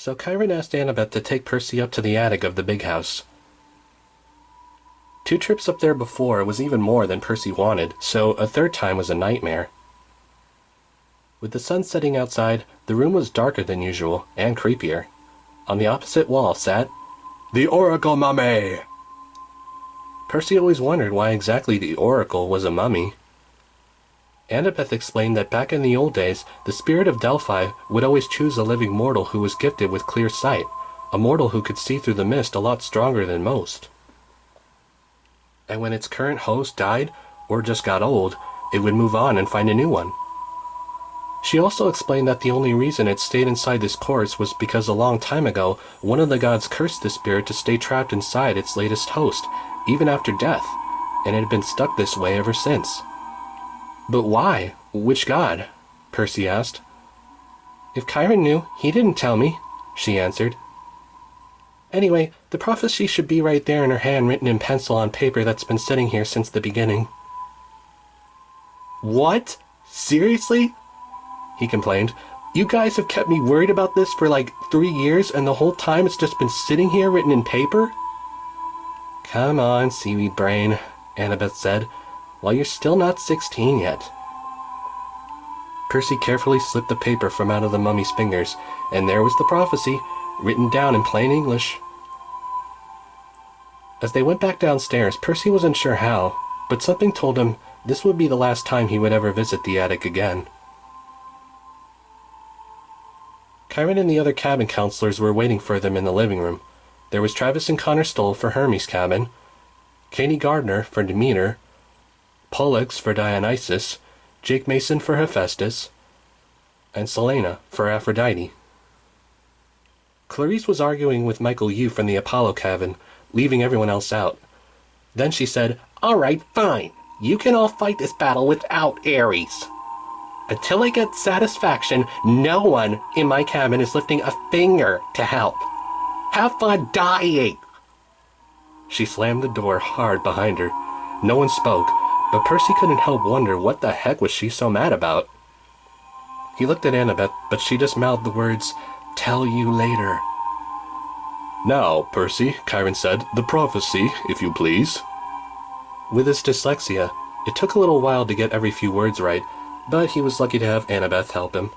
So Chiron asked Annabeth to take Percy up to the attic of the big house. 2 trips up there before was even more than Percy wanted, so a 3rd time was a nightmare. With the sun setting outside, the room was darker than usual, and creepier. On the opposite wall sat the Oracle Mummy! Percy always wondered why exactly the Oracle was a mummy. Annabeth explained that back in the old days, the spirit of Delphi would always choose a living mortal who was gifted with clear sight, a mortal who could see through the mist a lot stronger than most. And when its current host died, or just got old, it would move on and find a new one. She also explained that the only reason it stayed inside this corpse was because a long time ago, one of the gods cursed the spirit to stay trapped inside its latest host, even after death, and it had been stuck this way ever since. But why? Which god? Percy asked. If Chiron knew, he didn't tell me, she answered. Anyway, the prophecy should be right there in her hand, written in pencil on paper that's been sitting here since the beginning. What? Seriously? He complained. You guys have kept me worried about this for like 3 years, and the whole time it's just been sitting here written in paper? Come on, seaweed brain, Annabeth said. Well, you're still not 16 yet. Percy carefully slipped the paper from out of the mummy's fingers, and there was the prophecy, written down in plain English. As they went back downstairs, Percy wasn't sure how, but something told him this would be the last time he would ever visit the attic again. Chiron and the other cabin counselors were waiting for them in the living room. There was Travis and Connor Stoll for Hermes' cabin, Katie Gardner for Demeter, Pollux for Dionysus, Jake Mason for Hephaestus, and Selena for Aphrodite. Clarice was arguing with Michael Yu from the Apollo cabin, leaving everyone else out. Then she said, All right, fine. You can all fight this battle without Ares. Until I get satisfaction, no one in my cabin is lifting a finger to help. Have fun dying! She slammed the door hard behind her. No one spoke, but Percy couldn't help wonder what the heck was she so mad about. He looked at Annabeth, but she just mouthed the words, Tell you later. Now, Percy, Chiron said, the prophecy, if you please. With his dyslexia, it took a little while to get every few words right, but he was lucky to have Annabeth help him.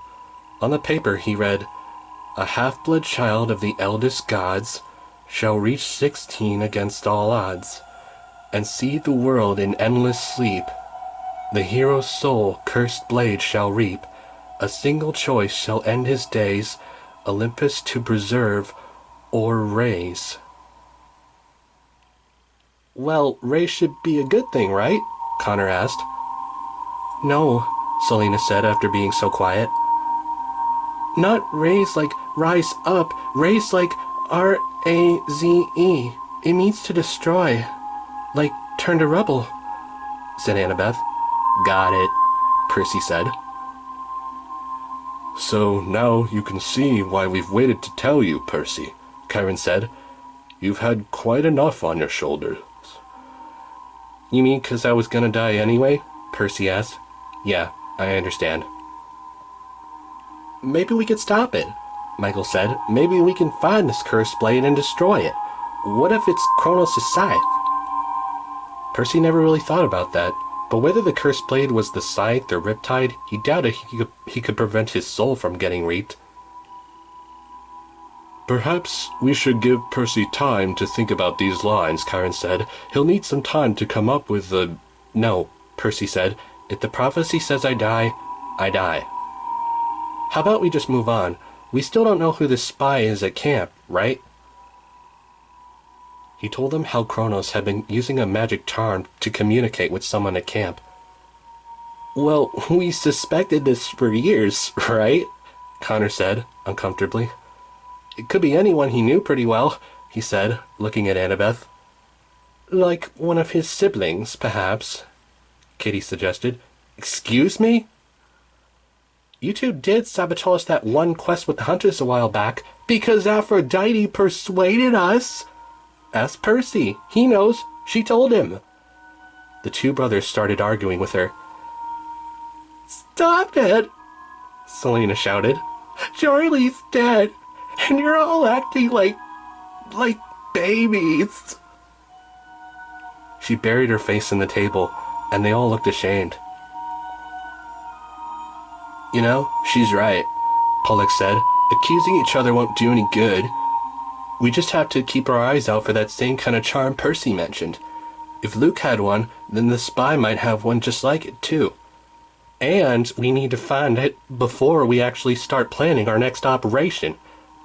On the paper he read, A half-blood child of the eldest gods shall reach 16 against all odds, and see the world in endless sleep. The hero's soul cursed blade shall reap, a single choice shall end his days, Olympus to preserve or raise. Well, raise should be a good thing, right? Connor asked. No, Selena said after being so quiet. Not raise like rise up, raise like R-A-Z-E. It means to destroy, like turn to rubble, said Annabeth. Got it, Percy said. So now you can see why we've waited to tell you, Percy, Chiron said. You've had quite enough on your shoulders. You mean 'cause I was gonna die anyway? Percy asked. Yeah, I understand. Maybe we could stop it, Michael said. Maybe we can find this cursed blade and destroy it. What if it's Kronos' scythe? Percy never really thought about that, but whether the cursed blade was the scythe or Riptide, he doubted he could prevent his soul from getting reaped. Perhaps we should give Percy time to think about these lines, Chiron said. He'll need some time to come up with the... No, Percy said. If the prophecy says I die, I die. How about we just move on? We still don't know who this spy is at camp, right? He told them how Kronos had been using a magic charm to communicate with someone at camp. Well, we suspected this for years, right? Connor said, uncomfortably. It could be anyone he knew pretty well, he said, looking at Annabeth. Like one of his siblings, perhaps, Kitty suggested. Excuse me? You two did sabotage that one quest with the hunters a while back because Aphrodite persuaded us. Ask Percy. He knows. She told him. The two brothers started arguing with her. Stop it! Selena shouted. Charlie's dead, And you're all acting like babies. She buried her face in the table, and they all looked ashamed. You know, she's right, Pollock said. Accusing each other won't do any good. We just have to keep our eyes out for that same kind of charm Percy mentioned. If Luke had one, then the spy might have one just like it, too. And we need to find it before we actually start planning our next operation,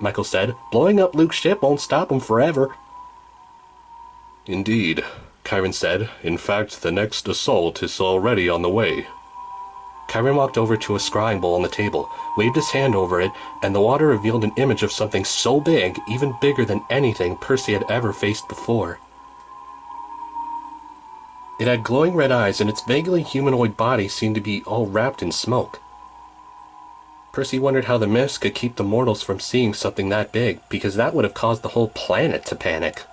Michael said. Blowing up Luke's ship won't stop him forever. Indeed, Chiron said. In fact, the next assault is already on the way. Chiron walked over to a scrying bowl on the table, waved his hand over it, and the water revealed an image of something so big, even bigger than anything Percy had ever faced before. It had glowing red eyes, and its vaguely humanoid body seemed to be all wrapped in smoke. Percy wondered how the mist could keep the mortals from seeing something that big, because that would have caused the whole planet to panic.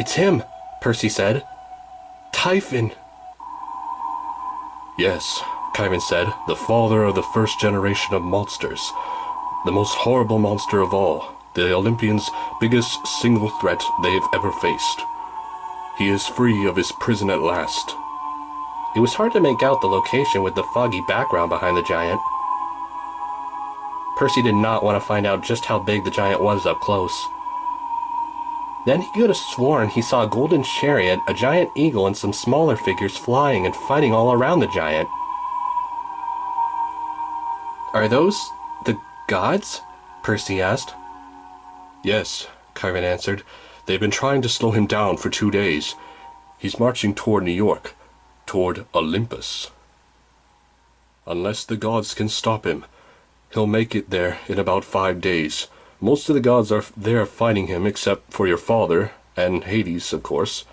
It's him, Percy said. Typhon. Yes, Chiron said, the father of the first generation of monsters. The most horrible monster of all, the Olympians' biggest single threat they've ever faced. He is free of his prison at last. It was hard to make out the location with the foggy background behind the giant. Percy did not want to find out just how big the giant was up close. Then he could have sworn he saw a golden chariot, a giant eagle, and some smaller figures flying and fighting all around the giant. Are those the gods? Percy asked. Yes, Chiron answered. They've been trying to slow him down for 2 days. He's marching toward New York, toward Olympus. Unless the gods can stop him, he'll make it there in about 5 days. Most of the gods are there fighting him, except for your father, and Hades, of course.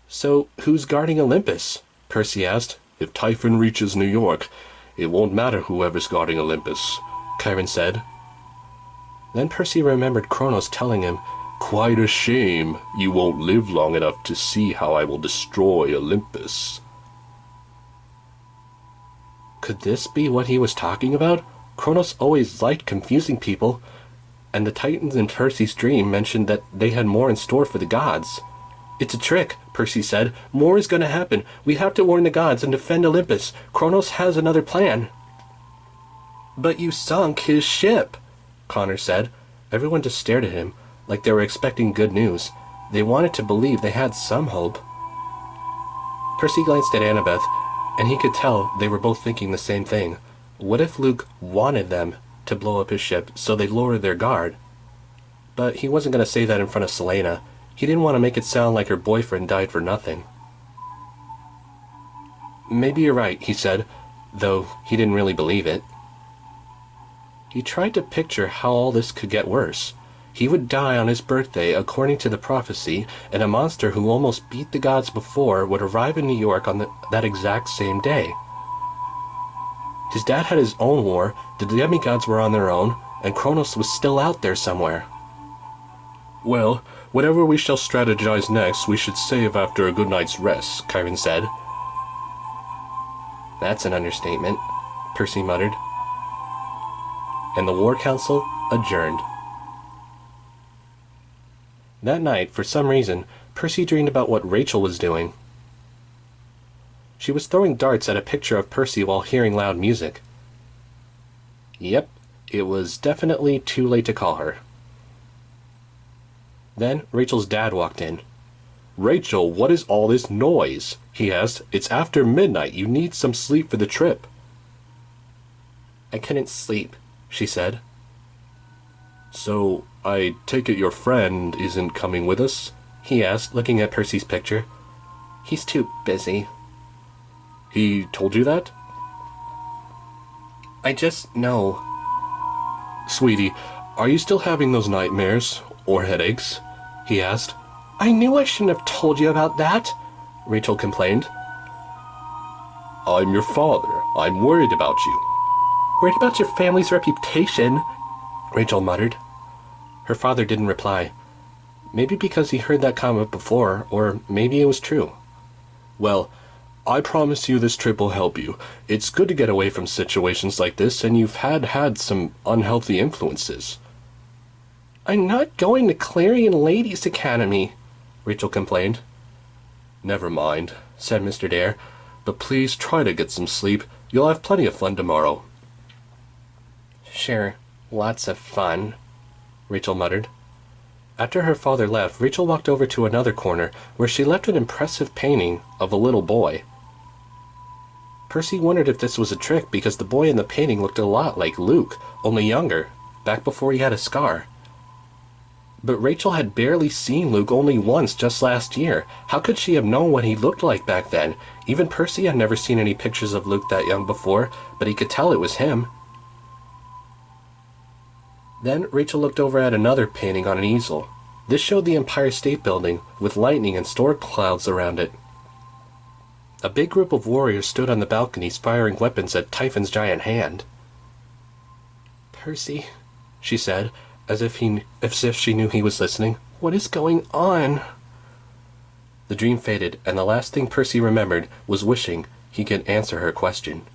So, who's guarding Olympus? Percy asked. If Typhon reaches New York, it won't matter whoever's guarding Olympus, Chiron said. Then Percy remembered Kronos telling him, Quite a shame you won't live long enough to see how I will destroy Olympus. Could this be what he was talking about? Kronos always liked confusing people, and the Titans in Percy's dream mentioned that they had more in store for the gods. It's a trick, Percy said. More is going to happen. We have to warn the gods and defend Olympus. Kronos has another plan. But you sunk his ship, Connor said. Everyone just stared at him, like they were expecting good news. They wanted to believe they had some hope. Percy glanced at Annabeth, and he could tell they were both thinking the same thing. What if Luke wanted them to blow up his ship so they'd lower their guard? But he wasn't going to say that in front of Selena. He didn't want to make it sound like her boyfriend died for nothing. Maybe you're right, he said, though he didn't really believe it. He tried to picture how all this could get worse. He would die on his birthday according to the prophecy, and a monster who almost beat the gods before would arrive in New York on that exact same day. His dad had his own war, the demigods were on their own, and Kronos was still out there somewhere. Well, whatever we shall strategize next, we should save after a good night's rest, Chiron said. That's an understatement, Percy muttered. And the War Council adjourned. That night, for some reason, Percy dreamed about what Rachel was doing. She was throwing darts at a picture of Percy while hearing loud music. Yep, it was definitely too late to call her. Then Rachel's dad walked in. Rachel, what is all this noise? He asked. It's after midnight. You need some sleep for the trip. I couldn't sleep, she said. So, I take it your friend isn't coming with us? He asked, looking at Percy's picture. He's too busy. He told you that? I just know. Sweetie, are you still having those nightmares? Or headaches? He asked. I knew I shouldn't have told you about that, Rachel complained. I'm your father. I'm worried about you. Worried about your family's reputation, Rachel muttered. Her father didn't reply. Maybe because he heard that comment before, or maybe it was true. Well, I promise you this trip will help you. It's good to get away from situations like this, and you've had some unhealthy influences. I'm not going to Clarion Ladies' Academy, Rachel complained. Never mind, said Mr. Dare, but please try to get some sleep. You'll have plenty of fun tomorrow. Sure, lots of fun, Rachel muttered. After her father left, Rachel walked over to another corner where she left an impressive painting of a little boy. Percy wondered if this was a trick because the boy in the painting looked a lot like Luke, only younger, back before he had a scar. But Rachel had barely seen Luke only once just last year. How could she have known what he looked like back then? Even Percy had never seen any pictures of Luke that young before, but he could tell it was him. Then Rachel looked over at another painting on an easel. This showed the Empire State Building, with lightning and storm clouds around it. A big group of warriors stood on the balconies firing weapons at Typhon's giant hand. Percy, she said, as if she knew he was listening. What is going on? The dream faded, and the last thing Percy remembered was wishing he could answer her question.